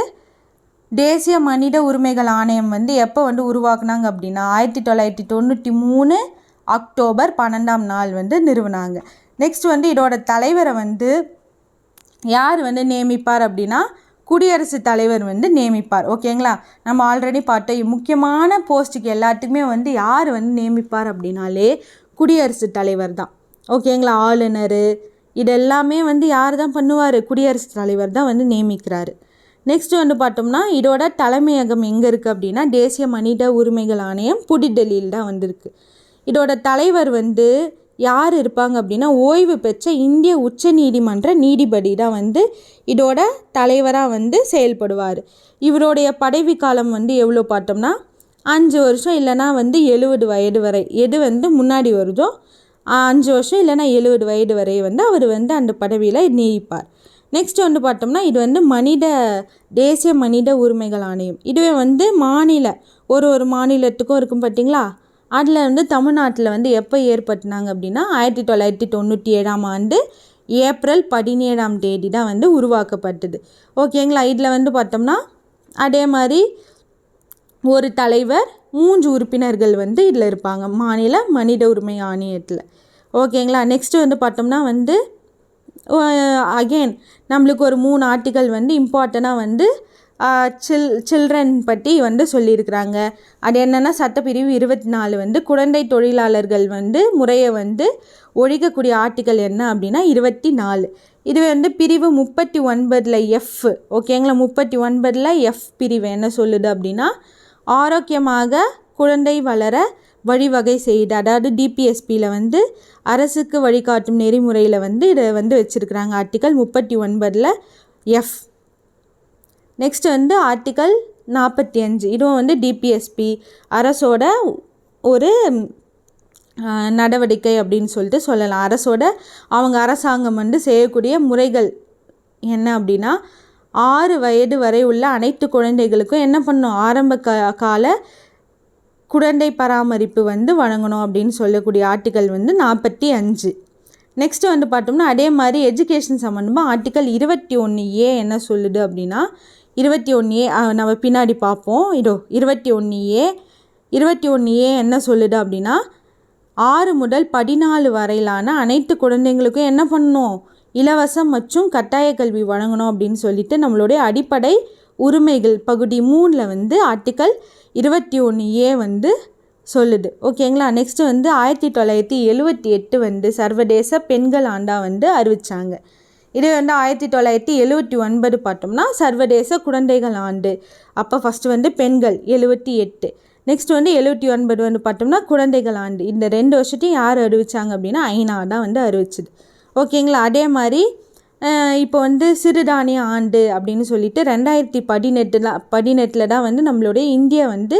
தேசிய மனித உரிமைகள் ஆணையம் வந்து எப்போ வந்து உருவாக்குனாங்க அப்படின்னா 1993 அக்டோபர் 12 வந்து நிறுவனாங்க. நெக்ஸ்ட் வந்து இதோட தலைவரை வந்து யார் வந்து நியமிப்பார் அப்படின்னா குடியரசுத் தலைவர் வந்து நியமிப்பார். ஓகேங்களா. நம்ம ஆல்ரெடி பார்த்தோம் முக்கியமான போஸ்ட்டுக்கு எல்லாத்துக்குமே வந்து யார் வந்து நியமிப்பார் அப்படின்னாலே குடியரசுத் தலைவர் தான். ஓகேங்களா. ஆளுநர் இதெல்லாமே வந்து யார் தான் பண்ணுவார், குடியரசுத் தலைவர் தான் வந்து நியமிக்கிறாரு. நெக்ஸ்ட் வந்து பார்த்தோம்னா இதோட தலைமையகம் எங்கே இருக்குது அப்படின்னா தேசிய மனித உரிமைகள் ஆணையம் புதுடெல்லியில் தான் வந்திருக்கு. இதோட தலைவர் வந்து யார் இருப்பாங்க அப்படின்னா ஓய்வு பெற்ற இந்திய உச்ச நீதிமன்ற நீதிபதி தான் வந்து இதோட தலைவராக வந்து செயல்படுவார். இவருடைய பதவி காலம் வந்து எவ்வளோ பார்த்தோம்னா 5 வருஷம் இல்லைனா வந்து 70 வயது வரை, எது வந்து முன்னாடி வருதோ 5 வருஷம் இல்லைனா 70 வயது வரை வந்து அவர் வந்து அந்த பதவியில் நீடிப்பார். நெக்ஸ்ட் வந்து பார்த்தோம்னா இது வந்து தேசிய மனித உரிமைகள் ஆணையம். இதுவே வந்து ஒரு மாநிலத்துக்கும் இருக்கும் பார்த்தீங்களா. அதில் வந்து தமிழ்நாட்டில் வந்து எப்போ ஏற்படுத்தினாங்க அப்படின்னா 1997 ஏப்ரல் 17 தான் வந்து உருவாக்கப்பட்டது. ஓகேங்களா. இதில் வந்து பார்த்தோம்னா அதே மாதிரி ஒரு தலைவர் 3 உறுப்பினர்கள் வந்து இதில் இருப்பாங்க மாநில மனித உரிமை ஆணையத்தில். ஓகேங்களா. நெக்ஸ்ட்டு வந்து பார்த்தோம்னா வந்து அகெயின் நம்மளுக்கு ஒரு 3 ஆர்டிக்கல் வந்து இம்பார்ட்டண்ட்டாக வந்து சில்ட்ரன் பற்றி வந்து சொல்லியிருக்கிறாங்க. அது என்னென்னா சட்டப்பிரிவு 24 வந்து குழந்தை தொழிலாளர்கள் வந்து முறையை வந்து ஒழிக்கக்கூடிய ஆர்டிக்கல் என்ன அப்படின்னா 24. இது வந்து பிரிவு 39 எஃப். ஓகேங்களா. 39 எஃப் பிரிவு என்ன சொல்லுது அப்படின்னா ஆரோக்கியமாக குழந்தை வளர வழிவகை செய்யுது. அதாவது டிபிஎஸ்பியில் வந்து அரசுக்கு வழிகாட்டும் நெறிமுறையில் வந்து இதை வந்து வச்சுருக்குறாங்க ஆர்டிக்கல் 39 எஃப். நெக்ஸ்ட் வந்து ஆர்டிக்கல் 45 இதுவும் வந்து டிபிஎஸ்பி அரசோட ஒரு நடவடிக்கை அப்படின்னு சொல்லிட்டு சொல்லலாம். அவங்க அரசாங்கம் வந்து செய்யக்கூடிய முறைகள் என்ன அப்படின்னா 6 வயது வரை உள்ள அனைத்து குழந்தைகளுக்கும் என்ன பண்ணணும், ஆரம்ப கால குழந்தை பராமரிப்பு வந்து வழங்கணும் அப்படின்னு சொல்லக்கூடிய ஆர்டிக்கல் வந்து 45. நெக்ஸ்ட்டு வந்து பார்த்தோம்னா அதே மாதிரி எஜுகேஷன் சம்மந்தமாக ஆர்டிக்கல் 21A என்ன சொல்லுது அப்படின்னா 21A நம்ம பின்னாடி பார்ப்போம். 21A என்ன சொல்லுது அப்படின்னா 6 முதல் 14 வரையிலான அனைத்து குழந்தைங்களுக்கும் என்ன பண்ணணும், இலவசம் மற்றும் கட்டாய கல்வி வழங்கணும் அப்படின்னு சொல்லிட்டு நம்மளுடைய அடிப்படை உரிமைகள் பகுதி 3 வந்து ஆர்டிக்கல் 21A வந்து சொல்லுது. ஓகேங்களா. நெக்ஸ்ட்டு வந்து 1978 வந்து சர்வதேச பெண்கள் ஆண்டா வந்து அறிவித்தாங்க. இது வந்து 1979 பார்த்தோம்னா சர்வதேச குழந்தைகள் ஆண்டு. அப்போ ஃபஸ்ட்டு வந்து பெண்கள் 78, நெக்ஸ்ட் வந்து 79 வந்து பார்த்தோம்னா குழந்தைகள் ஆண்டு. இந்த 2 வருஷத்தையும் யார் அறிவித்தாங்க அப்படின்னா ஐநா தான் வந்து அறிவிச்சுது. ஓகேங்களா. அதே மாதிரி இப்போ வந்து சிறுதானிய ஆண்டு அப்படின்னு சொல்லிட்டு 2018 தான் வந்து நம்மளுடைய இந்தியா வந்து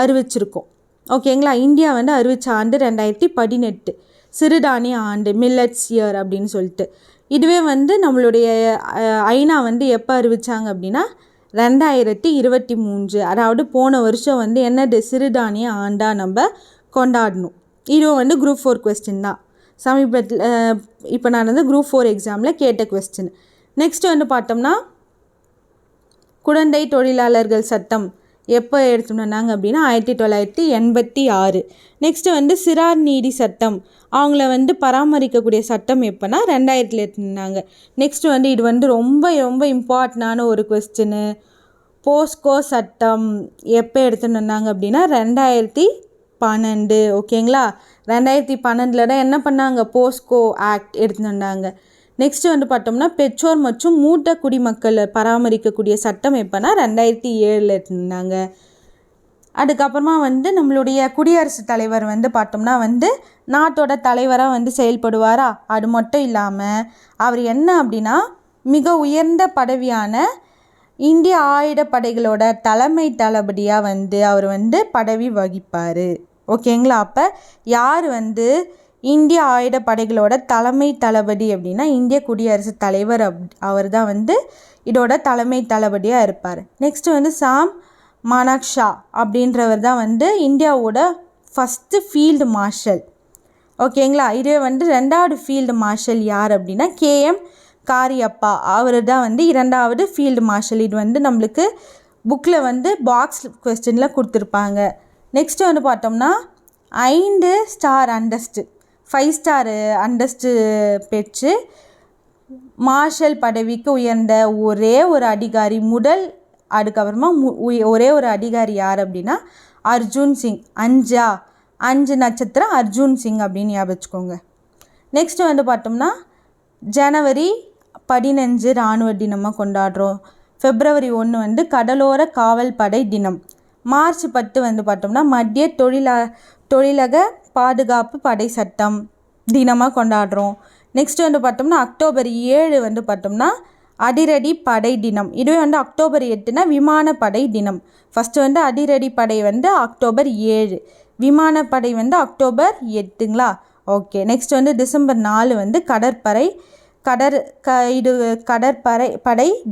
அறிவிச்சிருக்கோம். ஓகேங்களா. இந்தியா வந்து அறிவித்த ஆண்டு 2018 சிறுதானிய ஆண்டு, மில்லட்ஸ் இயர் அப்படின்னு சொல்லிட்டு. இதுவே வந்து நம்மளுடைய ஐநா வந்து எப்போ அறிவித்தாங்க அப்படின்னா 2023, அதாவது போன வருஷம் வந்து என்னது சிறுதானிய ஆண்டாக நம்ம கொண்டாடணும். இதுவும் வந்து குரூப் 4 கொஸ்டின் தான். சமீபத்தில் இப்போ நான் வந்து குரூப் 4 எக்ஸாமில் கேட்ட கொஸ்டின். நெக்ஸ்ட் வந்து பார்த்தோம்னா குழந்தை தொழிலாளர்கள் சட்டம் எப்போ எடுத்துகிட்டு வந்தாங்க அப்படின்னா 1986. நெக்ஸ்ட்டு வந்து சிறார் நீதி சட்டம் அவங்கள வந்து பராமரிக்கக்கூடிய சட்டம் எப்போனா 2000 எடுத்துருந்தாங்க. நெக்ஸ்ட்டு வந்து இது வந்து ரொம்ப ரொம்ப இம்பார்ட்டண்டான ஒரு கொஸ்டின்னு, போஸ்கோ சட்டம் எப்போ எடுத்துகிட்டு வந்தாங்க அப்படின்னா 2012. ஓகேங்களா. 2012 தான் என்ன பண்ணாங்க, போஸ்கோ ஆக்ட் எடுத்துகிட்டு வந்தாங்க. நெக்ஸ்ட்டு வந்து பார்த்தோம்னா பெற்றோர் மற்றும் மூத்த குடிமக்களை பராமரிக்கக்கூடிய சட்டம் எப்போனா 2007 எடுத்துருந்தாங்க. அதுக்கப்புறமா வந்து நம்மளுடைய குடியரசுத் தலைவர் வந்து பார்த்தோம்னா வந்து நாட்டோட தலைவராக வந்து செயல்படுவாரா. அது மட்டும் இல்லாமல் அவர் என்ன அப்படின்னா மிக உயர்ந்த பதவியான இந்திய ஆயுதப்படைகளோட தலைமை தளபதியாக வந்து அவர் வந்து பதவி வகிப்பார். ஓகேங்களா? அப்போ யார் வந்து இந்திய ஆயுதப்படைகளோட தலைமை தளபதி அப்படின்னா இந்திய குடியரசுத் தலைவர் அவர் தான் வந்து இதோட தலைமை தளபதியாக இருப்பார். நெக்ஸ்ட்டு வந்து சாம் மானக்ஷா அப்படின்றவர் தான் வந்து இந்தியாவோட ஃபஸ்ட்டு ஃபீல்டு மார்ஷல். ஓகேங்களா? இதே வந்து 2வது ஃபீல்டு மார்ஷல் யார் அப்படின்னா கேஎம் காரியப்பா, அவர் தான் வந்து 2வது ஃபீல்டு மார்ஷல். இது வந்து நம்மளுக்கு புக்கில் வந்து பாக்ஸ் கொஸ்டினில் கொடுத்துருப்பாங்க. நெக்ஸ்ட்டு வந்து பார்த்தோம்னா 5 ஸ்டார் அந்தஸ்து 5 ஸ்டார் அந்தஸ்து பெற்று மார்ஷல் பதவிக்கு உயர்ந்த ஒரே ஒரு அதிகாரி அதுக்கப்புறமா ஒரே ஒரு அதிகாரி யார் அப்படின்னா அர்ஜுன் சிங். 5 நட்சத்திரம் அர்ஜுன் சிங் அப்படின்னு ஞாபகம் வச்சுக்கோங்க. நெக்ஸ்ட்டு வந்து பார்த்தோம்னா ஜனவரி 15 இராணுவ தினமாக கொண்டாடுறோம். February 1 வந்து கடலோர காவல் படை தினம். March 10 வந்து பார்த்தோம்னா மத்திய தொழிலக பாதுகாப்பு படை சட்டம் தினமாக கொண்டாடுறோம். நெக்ஸ்ட் வந்து பார்த்தோம்னா October 7 வந்து பார்த்தோம்னா அதிரடி படை தினம். இதுவே வந்து October 8னா விமானப்படை தினம். ஃபஸ்ட்டு வந்து அதிரடி படை வந்து October 7, விமானப்படை வந்து October 8ங்களா? ஓகே. நெக்ஸ்ட் வந்து December 4 வந்து கடற்படை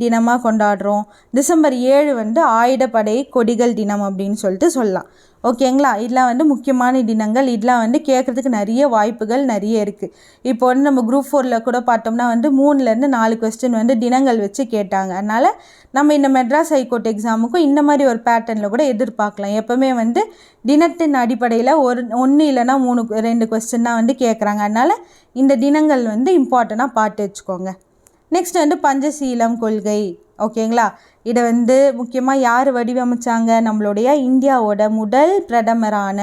தினமாக கொண்டாடுறோம். December 7 வந்து ஆயுதப்படை கொடிகள் தினம் அப்படின்னு சொல்லிட்டு சொல்லலாம். ஓகேங்களா? இதெல்லாம் வந்து முக்கியமான தினங்கள். இதெல்லாம் வந்து கேட்குறதுக்கு நிறைய வாய்ப்புகள் நிறைய இருக்குது. இப்போ வந்து நம்ம குரூப் 4ல் கூட பார்த்தோம்னா வந்து 3லேருந்து 4 கொஸ்டின் வந்து தினங்கள் வச்சு கேட்டாங்க. அதனால் நம்ம இந்த மெட்ராஸ் ஹைகோர்ட் எக்ஸாமுக்கும் இந்த மாதிரி ஒரு பேட்டர்னில் கூட எதிர்பார்க்கலாம். எப்போவுமே வந்து தினத்தின் அடிப்படையில் 1 இல்லைனா 2 கொஸ்டின் தான் வந்து கேட்குறாங்க. அதனால் இந்த தினங்கள் வந்து இம்பார்ட்டண்ட்டாக பார்த்து வச்சுக்கோங்க. நெக்ஸ்ட் வந்து பஞ்சசீலம் கொள்கை. ஓகேங்களா? இதை வந்து முக்கியமாக யார் வடிவமைச்சாங்க? நம்மளுடைய இந்தியாவோட முதல் பிரதமரான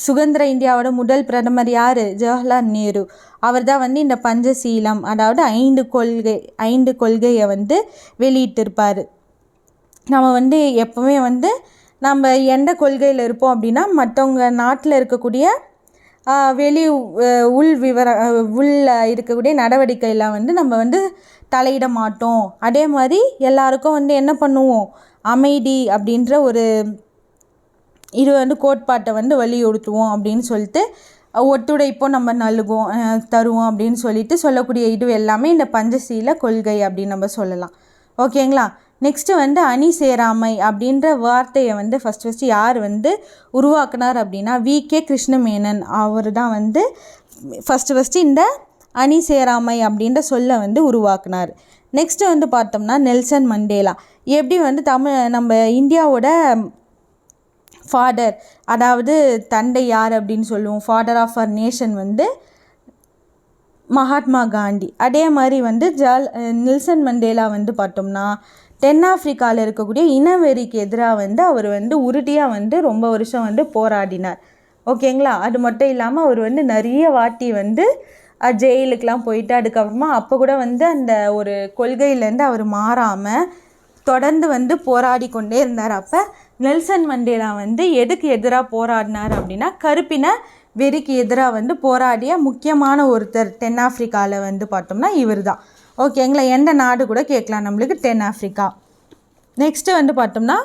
சுதந்திர இந்தியாவோட முதல் பிரதமர் யார்? ஜவஹர்லால் நேரு. அவர் தான் வந்து இந்த பஞ்சசீலம் அதாவது 5 கொள்கையை வந்து வெளியிட்டிருப்பார். நம்ம வந்து எப்போவுமே வந்து நம்ம எந்த கொள்கையில் இருப்போம் அப்படின்னா மற்றவங்க நாட்டில் இருக்கக்கூடிய உள்ள இருக்கக்கூடிய நடவடிக்கையெல்லாம் வந்து நம்ம வந்து தலையிட மாட்டோம். அதே மாதிரி எல்லாருக்கும் வந்து என்ன பண்ணுவோம்? அமைதி அப்படின்ற ஒரு இது வந்து கோட்பாட்டை வந்து வலியுறுத்துவோம் அப்படின்னு சொல்லிட்டு ஒத்துழைப்போம் நம்ம தருவோம் அப்படின்னு சொல்லிட்டு சொல்லக்கூடிய இது எல்லாமே இந்த பஞ்சசீல கொள்கை அப்படின்னு நம்ம சொல்லலாம். ஓகேங்களா? நெக்ஸ்ட்டு வந்து அணி சேராமை அப்படின்ற வார்த்தையை வந்து ஃபஸ்ட்டு யார் வந்து உருவாக்குனார் அப்படின்னா V.K. கிருஷ்ணமேனன். அவர் தான் வந்து ஃபஸ்ட்டு இந்த அணி சேராமை அப்படின்ற சொல்லை வந்து உருவாக்குனார். நெக்ஸ்ட்டு வந்து பார்த்தோம்னா நெல்சன் மண்டேலா. எப்படி வந்து நம்ம இந்தியாவோட ஃபாதர் அதாவது தந்தை யார் அப்படின்னு சொல்லுவோம்? ஃபாதர் ஆஃப் அவர் நேஷன் வந்து மகாத்மா காந்தி. அதே மாதிரி வந்து நெல்சன் மண்டேலா வந்து பார்த்தோம்னா தென்னாப்பிரிக்காவில் இருக்கக்கூடிய இனவெறிக்கு எதிராக வந்து அவர் வந்து உறுதியாக வந்து ரொம்ப வருஷம் வந்து போராடினார். ஓகேங்களா? அது மட்டும் இல்லாமல் அவர் வந்து நிறைய வாட்டி வந்து ஜெயிலுக்கெலாம் போயிட்டு அதுக்கப்புறமா அப்போ கூட வந்து அந்த ஒரு கொள்கையிலேருந்து அவர் மாறாமல் தொடர்ந்து வந்து போராடி கொண்டே இருந்தார். அப்போ நெல்சன் மண்டேலா வந்து எதுக்கு எதிராக போராடினார் அப்படின்னா கருப்பின வெறிக்கு எதிராக வந்து போராடிய முக்கியமான ஒருத்தர் தென்னாப்பிரிக்காவில் வந்து பார்த்தோம்னா இவர் தான். ஓகேங்களா? எந்த நாடு கூட கேட்கலாம் நம்மளுக்கு, தென்னாப்பிரிக்கா. நெக்ஸ்ட்டு வந்து பார்த்தோம்னா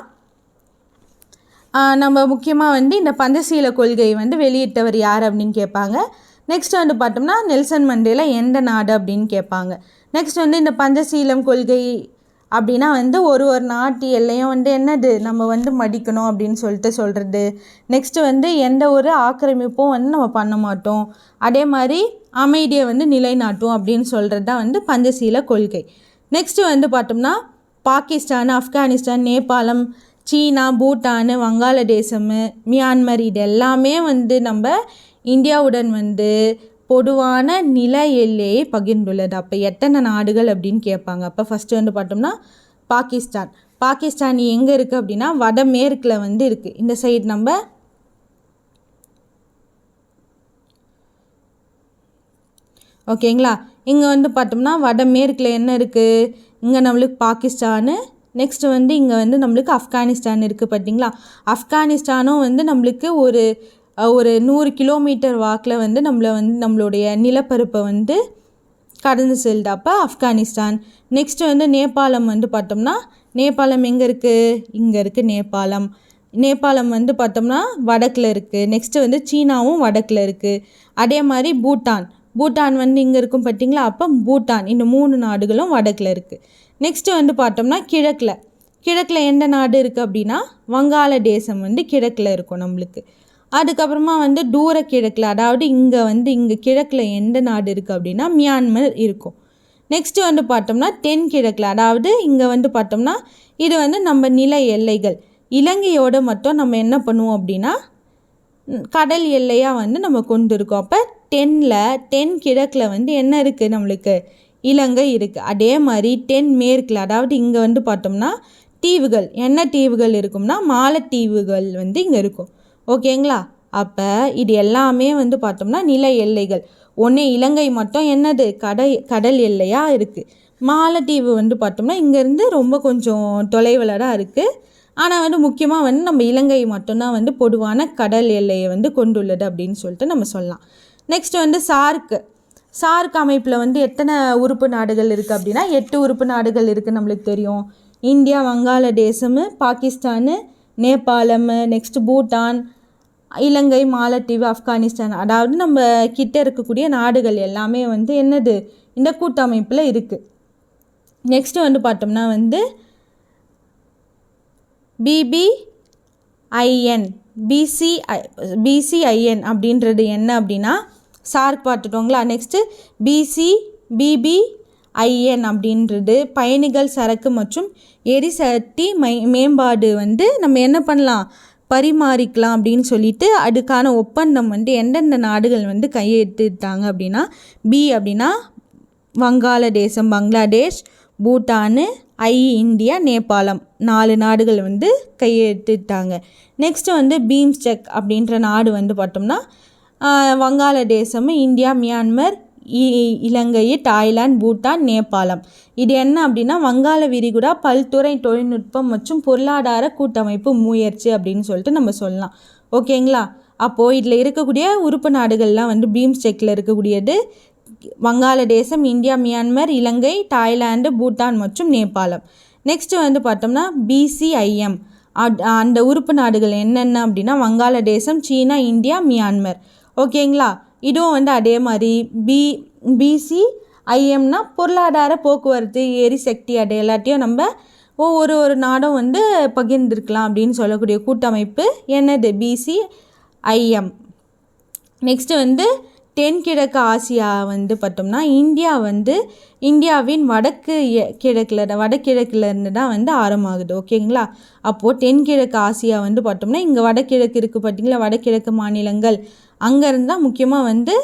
நம்ம முக்கியமாக வந்து இந்த பஞ்சசீல கொள்கையை வந்து வெளியிட்டவர் யார் அப்படின்னு கேட்பாங்க. நெக்ஸ்ட் வந்து பார்த்தோம்னா நெல்சன் மண்டேலா எந்த நாடு அப்படின்னு கேட்பாங்க. நெக்ஸ்ட் வந்து இந்த பஞ்சசீலம் கொள்கை அப்படின்னா வந்து ஒரு நாட்டு எல்லையும் வந்து என்னது நம்ம வந்து மதிக்கணும் அப்படின்னு சொல்லிட்டு சொல்கிறது. நெக்ஸ்ட்டு வந்து எந்த ஒரு ஆக்கிரமிப்பும் வந்து நம்ம பண்ண மாட்டோம். அதே மாதிரி அமைதியை வந்து நிலைநாட்டும் அப்படின்னு சொல்கிறது தான் வந்து பஞ்சசீல கொள்கை. நெக்ஸ்ட்டு வந்து பார்த்தோம்னா பாகிஸ்தான், ஆப்கானிஸ்தான், நேபாளம், சீனா, பூட்டான், வங்காளதேசம், மியான்மர் இது எல்லாமே வந்து நம்ம இந்தியாவுடன் வந்து பொதுவான நில எல்லையை பகிர்ந்துள்ளது. அப்போ எத்தனை நாடுகள் அப்படின்னு கேட்பாங்க. அப்போ ஃபஸ்ட்டு வந்து பார்த்தோம்னா பாகிஸ்தான் எங்கே இருக்குது அப்படின்னா வடமேற்கில் வந்து இருக்குது. இந்த சைடு நம்ம ஓகேங்களா? இங்கே வந்து பார்த்தோம்னா வடமேற்கில் என்ன இருக்குது? இங்கே நம்மளுக்கு பாகிஸ்தானு. நெக்ஸ்ட்டு வந்து இங்கே வந்து நம்மளுக்கு ஆப்கானிஸ்தான் இருக்குது. பார்த்தீங்களா? ஆப்கானிஸ்தானும் வந்து நம்மளுக்கு ஒரு 100 கிலோமீட்டர் வாக்கில் வந்து நம்மளுடைய நிலப்பரப்பை வந்து கடந்து செல்லுது. அப்போ ஆப்கானிஸ்தான். நெக்ஸ்ட்டு வந்து நேபாளம் வந்து பார்த்தோம்னா நேபாளம் எங்கே இருக்குது? இங்கே இருக்குது நேபாளம். நேபாளம் வந்து பார்த்தோம்னா வடக்கில் இருக்குது. நெக்ஸ்ட்டு வந்து சீனாவும் வடக்கில் இருக்குது. அதே மாதிரி பூட்டான் வந்து இங்கே இருக்கும் பார்த்தீங்களா? அப்போ பூட்டான் இந்த 3 நாடுகளும் வடக்கில் இருக்குது. நெக்ஸ்ட்டு வந்து பார்த்தோம்னா கிழக்கில் எந்த நாடு இருக்குது அப்படின்னா வங்காளதேசம் வந்து கிழக்கில் இருக்கும் நம்மளுக்கு. அதுக்கப்புறமா வந்து தூர கிழக்கில், அதாவது இங்கே கிழக்கில் எந்த நாடு இருக்குது அப்படின்னா மியான்மர் இருக்கும். நெக்ஸ்ட்டு வந்து பார்த்தோம்னா தென்கிழக்கில், அதாவது இங்கே வந்து பார்த்தோம்னா இது வந்து நம்ம நில எல்லைகள். இலங்கையோடு மட்டும் நம்ம என்ன பண்ணுவோம் அப்படின்னா கடல் எல்லையாக வந்து நம்ம கொண்டு இருக்கோம். அப்போ தென்கிழக்கில் வந்து என்ன இருக்குது நம்மளுக்கு? இலங்கை இருக்குது. அதே மாதிரி தென்மேற்கில், அதாவது இங்கே வந்து பார்த்தோம்னா தீவுகள், என்ன தீவுகள் இருக்கும்னா மாலத்தீவுகள் வந்து இங்கே இருக்கும். ஓகேங்களா? அப்போ இது எல்லாமே வந்து பார்த்தோம்னா நில எல்லைகள். ஒன்று இலங்கை மட்டும் என்னது கடல் எல்லையாக இருக்குது. மாலத்தீவு வந்து பார்த்தோம்னா இங்கேருந்து ரொம்ப கொஞ்சம் தொலைவில் தான் இருக்குது. ஆனால் வந்து முக்கியமாக வந்து நம்ம இலங்கை மட்டும்தான் வந்து பொதுவான கடல் எல்லையை வந்து கொண்டுள்ளது அப்படின்னு சொல்லிட்டு நம்ம சொல்லலாம். நெக்ஸ்ட் வந்து சார்க் அமைப்பில் வந்து எத்தனை உறுப்பு நாடுகள் இருக்குது அப்படின்னா 8 உறுப்பு நாடுகள் இருக்குது. நம்மளுக்கு தெரியும், இந்தியா, வங்காளதேசம், பாகிஸ்தான், நேபாளம், நெக்ஸ்ட் பூட்டான், இலங்கை, மாலத்தீவு, ஆப்கானிஸ்தான், அதாவது நம்ம கிட்ட இருக்கக்கூடிய நாடுகள் எல்லாமே வந்து என்னது இந்த கூட்டமைப்பில் இருக்குது. நெக்ஸ்ட்டு வந்து பார்த்தோம்னா வந்து பிசிஐஎன் அப்படின்றது என்ன அப்படின்னா சார்க் பார்த்துட்டோங்களா. நெக்ஸ்ட்டு பிபிஐஎன் அப்படின்றது பயணிகள் சரக்கு மற்றும் எரிசக்தி மேம்பாடு வந்து நம்ம என்ன பண்ணலாம், பரிமாறிக்கலாம் அப்படின்னு சொல்லிட்டு அதுக்கான ஒப்பந்தம் வந்து எந்தெந்த நாடுகள் வந்து கையெழுத்திட்டாங்க அப்படின்னா அப்படின்னா வங்காளதேசம், பங்களாதேஷ், பூட்டானு, இந்தியா, நேபாளம் 4 நாடுகள் வந்து கையெழுத்திட்டாங்க. நெக்ஸ்ட்டு வந்து பீம்ஸ்டெக் அப்படின்ற நாடு வந்து பார்த்தோம்னா வங்காளதேசம், இந்தியா, மியான்மர், இலங்கை, தாய்லாந்து, பூட்டான், நேபாளம். இது என்ன அப்படின்னா வங்காள விரிகுடா பல்துறை தொழில்நுட்பம் மற்றும் பொருளாதார கூட்டமைப்பு முயற்சி அப்படின்னு சொல்லிட்டு நம்ம சொல்லலாம். ஓகேங்களா? அப்போது இதில் இருக்கக்கூடிய உறுப்பு நாடுகள்லாம் வந்து பீம்ஸ்டெக்கில் இருக்கக்கூடியது வங்காளதேசம், இந்தியா, மியான்மர், இலங்கை, தாய்லாந்து, பூட்டான் மற்றும் நேபாளம். நெக்ஸ்ட்டு வந்து பார்த்தோம்னா பிசிஐஎம் அந்த உறுப்பு நாடுகள் என்னென்ன அப்படின்னா வங்காளதேசம், சீனா, இந்தியா, மியான்மர். ஓகேங்களா? இதுவும் வந்து அதே மாதிரி பிசிஐஎம்னா பொருளாதார போக்குவரத்து எரிசக்தி அது எல்லாத்தையும் நம்ம ஒவ்வொரு நாடும் வந்து பகிர்ந்துருக்கலாம் அப்படின்னு சொல்லக்கூடிய கூட்டமைப்பு என்னது பிசிஐஎம். நெக்ஸ்ட்டு வந்து தென்கிழக்கு ஆசியா வந்து பார்த்தோம்னா இந்தியாவின் வடகிழக்கிலேருந்து தான் வந்து ஆரம்பமாகுது. ஓகேங்களா? அப்போது தென்கிழக்கு ஆசியா வந்து பார்த்தோம்னா இங்கே வடகிழக்கு இருக்குது பார்த்தீங்களா, வடகிழக்கு மாநிலங்கள் அங்கேருந்து தான் முக்கியமாக வந்து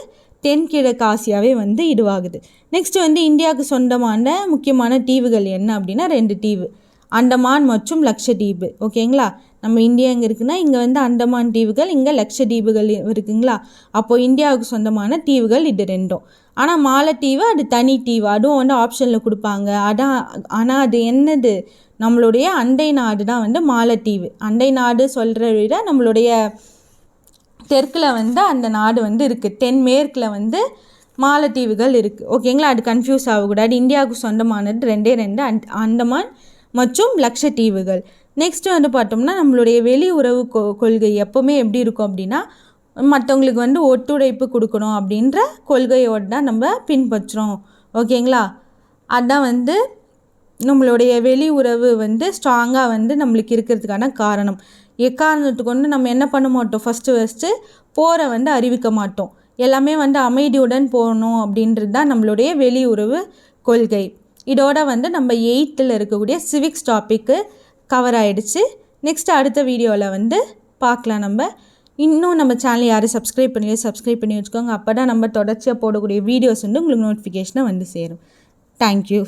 தென்கிழக்கு ஆசியாவே வந்து இதுவாகுது. நெக்ஸ்ட்டு வந்து இந்தியாவுக்கு சொந்தமான முக்கியமான தீவுகள் என்ன அப்படின்னா 2 தீவு, அந்தமான் மற்றும் லக்ஷதீவு. ஓகேங்களா? நம்ம இந்தியா எங்கே இருக்குன்னா இங்கே வந்து அந்தமான் தீவுகள், இங்கே லக்ஷதீவுகள் இருக்குங்களா. அப்போது இந்தியாவுக்கு சொந்தமான தீவுகள் இது 2. ஆனால் மாலத்தீவு அது தனி தீவு, அதுவும் வந்து ஆப்ஷனில் கொடுப்பாங்க. ஆனால் அது என்னது நம்மளுடைய அண்டை நாடு தான் வந்து மாலத்தீவு. அண்டை நாடு சொல்கிற விட நம்மளுடைய தெற்கில் வந்து அந்த நாடு வந்து இருக்குது, தென்மேற்கில் வந்து மாலத்தீவுகள் இருக்குது. ஓகேங்களா? அது கன்ஃபியூஸ் ஆகக்கூடாது. இந்தியாவுக்கு சொந்தமானது 2 அந்தமான் மற்றும் லக்ஷதீவுகள். நெக்ஸ்ட்டு வந்து பார்த்தோம்னா நம்மளுடைய வெளியுறவு கொள்கை எப்போவுமே எப்படி இருக்கும் அப்படின்னா மற்றவங்களுக்கு வந்து ஒத்துழைப்பு கொடுக்கணும் அப்படின்ற கொள்கையோடு தான் நம்ம பின்பற்றுறோம். ஓகேங்களா? அதுதான் வந்து நம்மளுடைய வெளியுறவு வந்து ஸ்ட்ராங்காக வந்து நம்மளுக்கு இருக்கிறதுக்கான காரணம். எக்காரணத்துக்கு கொண்டு நம்ம என்ன பண்ண மாட்டோம், ஃபஸ்ட்டு போரை வந்து அறிவிக்க மாட்டோம். எல்லாமே வந்து அமைதியுடன் போகணும் அப்படின்றது தான் நம்மளுடைய வெளியுறவு கொள்கை. இதோட வந்து நம்ம 8th இருக்கக்கூடிய சிவிக்ஸ் டாப்பிக்கு கவர் ஆகிடுச்சு. நெக்ஸ்ட்டு அடுத்த வீடியோவில் வந்து பார்க்கலாம். இன்னும் நம்ம சேனலை யாரும் சப்ஸ்கிரைப் பண்ணி வச்சுக்கோங்க. அப்போ தான் நம்ம தொடர்ச்சியாக போடக்கூடிய வீடியோஸ் வந்து உங்களுக்கு நோட்டிஃபிகேஷனாக வந்து சேரும். தேங்க்யூ.